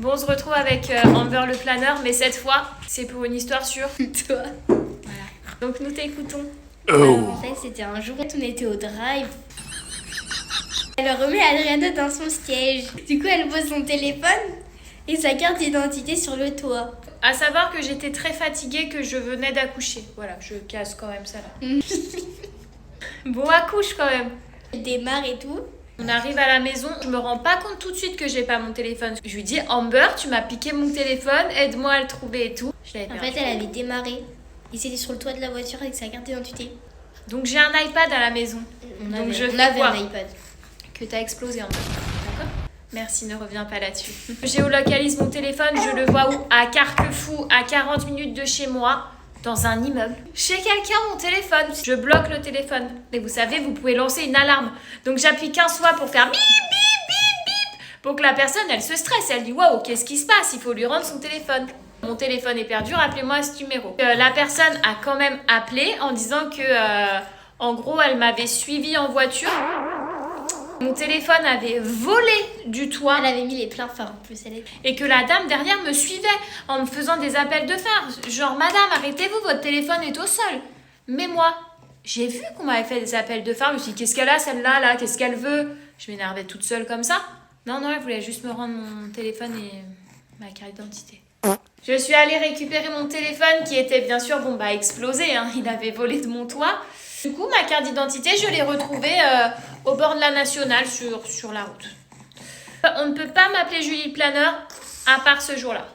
Bon, on se retrouve avec Amber le planeur, mais cette fois, c'est pour une histoire sur toi. Voilà. Donc nous t'écoutons. En fait, c'était un jour où on était au drive. Elle remet Adriana dans son siège. Du coup, elle pose son téléphone et sa carte d'identité sur le toit. À savoir que j'étais très fatiguée, que je venais d'accoucher. Voilà, je casse quand même ça là. Bon, accouche quand même. Elle démarre et tout. On arrive à la maison, je me rends pas compte tout de suite que j'ai pas mon téléphone. Je lui dis Amber, tu m'as piqué mon téléphone, aide-moi à le trouver et tout. Je l'avais En perdu. fait, elle avait démarré. Et c'était sur le toit de la voiture avec sa carte d'identité. Donc j'ai un iPad à la maison. On Donc avait, je on fais avait quoi un iPad. Que t'as explosé Amber. D'accord ? Merci, ne reviens pas là-dessus. Je géolocalise mon téléphone, je le vois où ? À Carquefou, à 40 minutes de chez moi, dans un immeuble. Chez quelqu'un, mon téléphone. Je bloque le téléphone. Mais vous savez, vous pouvez lancer une alarme. Donc j'appuie 15 fois pour faire bip, bip, bip, bip. Pour que la personne, elle se stresse. Elle dit, waouh, qu'est-ce qui se passe ? Il faut lui rendre son téléphone. Mon téléphone est perdu, rappelez-moi à ce numéro. La personne a quand même appelé en disant que, en gros, elle m'avait suivi en voiture. Mon téléphone avait volé du toit. Elle avait mis les pleins phares en plus. Et que la dame derrière me suivait en me faisant des appels de phare. Genre, madame, arrêtez-vous, votre téléphone est au sol. Mais moi, j'ai vu qu'on m'avait fait des appels de phare. Je me suis dit, qu'est-ce qu'elle a celle-là, là ? Qu'est-ce qu'elle veut ? Je m'énervais toute seule comme ça. Non, elle voulait juste me rendre mon téléphone et ma carte d'identité. Je suis allée récupérer mon téléphone qui était bien sûr explosé. Hein. Il avait volé de mon toit. Du coup, ma carte d'identité, je l'ai retrouvée au bord de la nationale sur la route. On ne peut pas m'appeler Julie le planeur à part ce jour-là.